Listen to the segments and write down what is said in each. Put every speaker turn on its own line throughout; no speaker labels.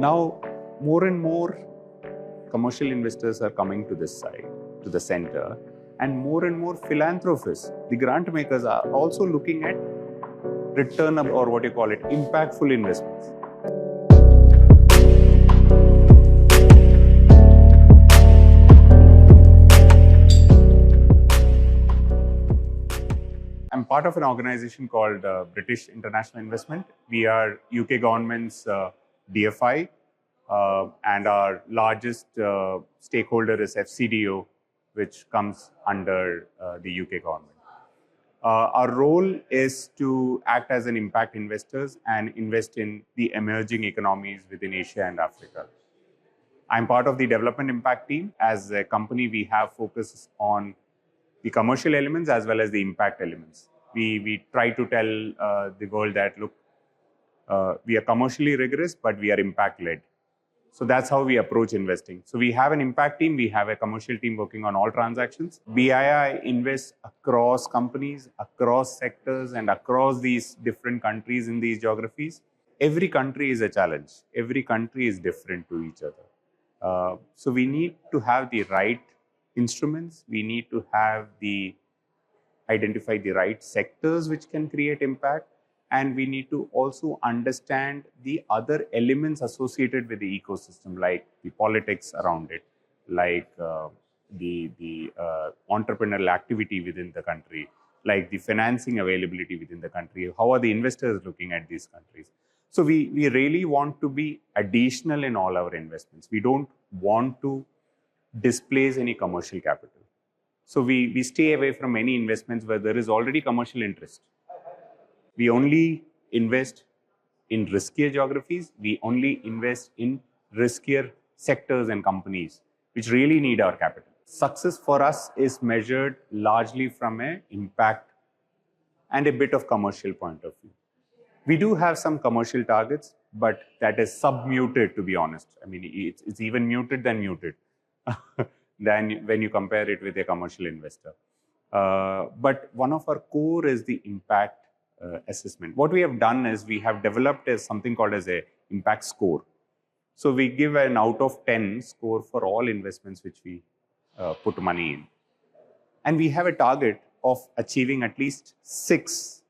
Now, more and more commercial investors are coming to this side, to the center, and more philanthropists, the grant makers, are also looking at return or what you call it, impactful investments. I'm part of an organization called British International Investment. We are UK government's DFI, and our largest stakeholder is FCDO, which comes under the UK government. Our role is to act as an impact investors and invest in the emerging economies within Asia and Africa. I'm part of the development impact team. As a company, we have focus on the commercial elements as well as the impact elements. We try to tell the world that, look, we are commercially rigorous, but we are impact-led. So that's how we approach investing. So we have an impact team, we have a commercial team working on all transactions. BII invests across companies, across sectors, and across these different countries in these geographies. Every country is a challenge. Every country is different to each other. So we need to have the right instruments. We need to have identify the right sectors which can create impact. And we need to also understand the other elements associated with the ecosystem, like the politics around it, like the entrepreneurial activity within the country, like the financing availability within the country. How are the investors looking at these countries? So we really want to be additional in all our investments. We don't want to displace any commercial capital. So we stay away from any investments where there is already commercial interest. We only invest in riskier geographies. We only invest in riskier sectors and companies which really need our capital. Success for us is measured largely from an impact and a bit of commercial point of view. We do have some commercial targets, but that is sub-muted, to be honest. I mean, it's even muted than muted than when you compare it with a commercial investor. But one of our core is the impact assessment. What we have done is we have developed something called as a impact score. So we give an out of 10 score for all investments which we put money in. And we have a target of achieving at least 6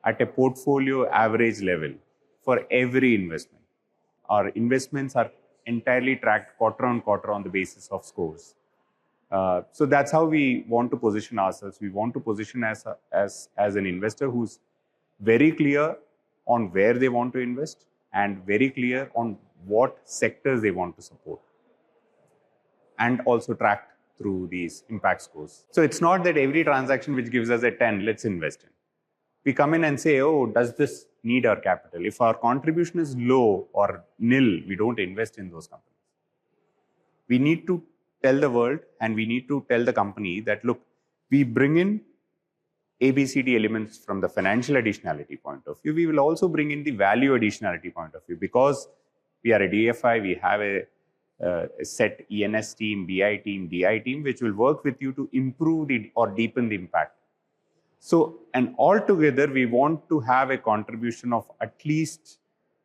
at a portfolio average level for every investment. Our investments are entirely tracked quarter on quarter on the basis of scores. So that's how we want to position ourselves. We want to position as an investor who's very clear on where they want to invest and very clear on what sectors they want to support, and also tracked through these impact scores. So it's not that every transaction which gives us a 10, let's invest in. We come in and say, oh, does this need our capital? If our contribution is low or nil, we don't invest in those companies. We need to tell the world and we need to tell the company that, look, we bring in ABCD elements from the financial additionality point of view. We will also bring in the value additionality point of view, because we are a DFI, we have a set ENS team, BI team, DI team, which will work with you to improve or deepen the impact. So, and altogether, we want to have a contribution of at least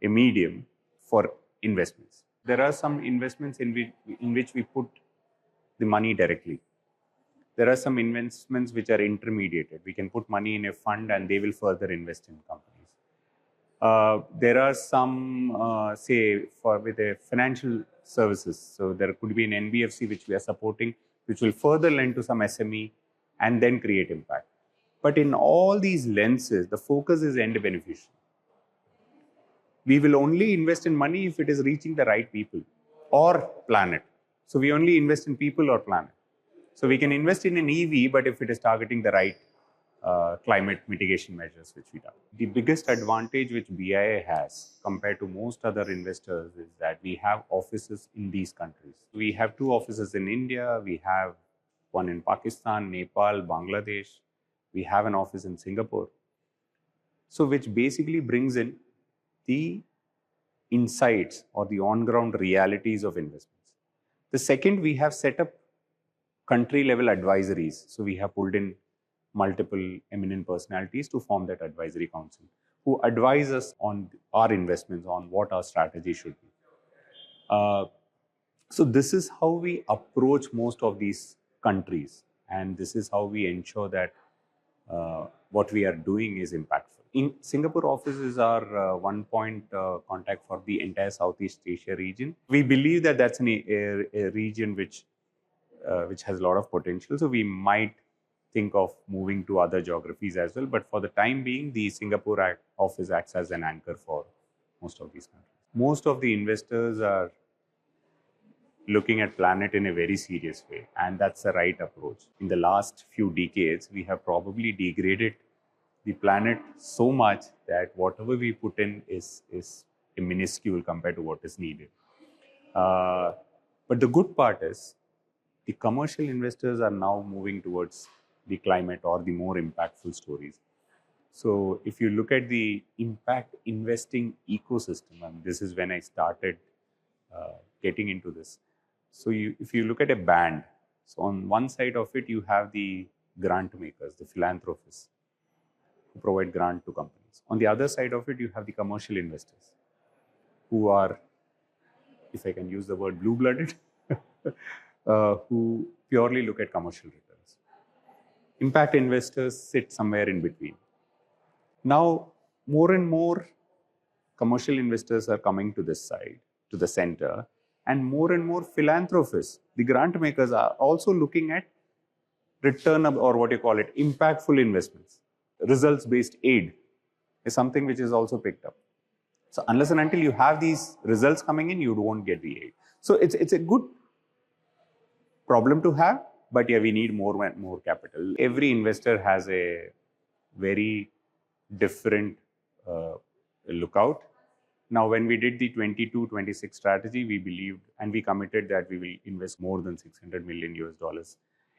a medium for investments. There are some investments in which we put the money directly. There are some investments which are intermediated. We can put money in a fund and they will further invest in companies. There are some, say, with a financial services. So there could be an NBFC which we are supporting, which will further lend to some SME and then create impact. But in all these lenses, the focus is end beneficiary. We will only invest in money if it is reaching the right people or planet. So we only invest in people or planet. So we can invest in an EV, but if it is targeting the right climate mitigation measures which we do. The biggest advantage which BIA has compared to most other investors is that we have offices in these countries. We have 2 offices in India. We have one in Pakistan, Nepal, Bangladesh. We have an office in Singapore. So which basically brings in the insights or the on-ground realities of investments. The second, we have set up country-level advisories. So we have pulled in multiple eminent personalities to form that advisory council, who advise us on our investments, on what our strategy should be. So this is how we approach most of these countries, and this is how we ensure that what we are doing is impactful. In Singapore office is our one point contact for the entire Southeast Asia region. We believe that that's a region which has a lot of potential. So we might think of moving to other geographies as well. But for the time being, the Singapore office acts as an anchor for most of these countries. Most of the investors are looking at planet in a very serious way, and that's the right approach. In the last few decades, we have probably degraded the planet so much that whatever we put in is minuscule compared to what is needed. But the good part is the commercial investors are now moving towards the climate or the more impactful stories. So if you look at the impact investing ecosystem, and this is when I started getting into this. So if you look at a band, so on one side of it, you have the grant makers, the philanthropists who provide grant to companies. On the other side of it, you have the commercial investors who are, if I can use the word, blue-blooded, who purely look at commercial returns. Impact investors sit somewhere in between. Now, more and more commercial investors are coming to this side, to the center, and more philanthropists, the grant makers, are also looking at return or what you call it, impactful investments. Results-based aid is something which is also picked up. So unless and until you have these results coming in, you won't get the aid. So it's a good problem to have, but yeah, we need more capital. Every investor has a very different lookout. Now, when we did the 22-26 strategy, we believed and we committed that we will invest more than $600 million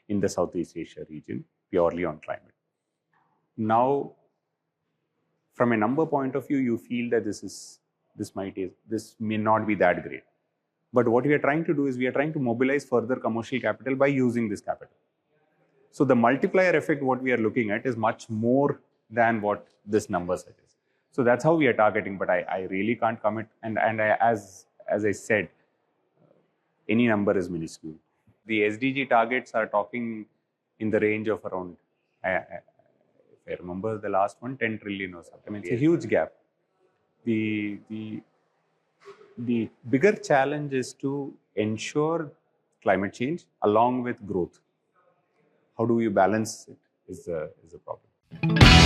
in the Southeast Asia region purely on climate. Now, from a number point of view, you feel that this may not be that great. But what we are trying to do is we are trying to mobilize further commercial capital by using this capital. So the multiplier effect, what we are looking at, is much more than what this number suggests. So that's how we are targeting, but I really can't commit. And as I said, any number is minuscule. The SDG targets are talking in the range of around, if I remember the last one, 10 trillion or something. I mean, it's a huge gap. The bigger challenge is to ensure climate change along with growth. How do you balance it is the problem.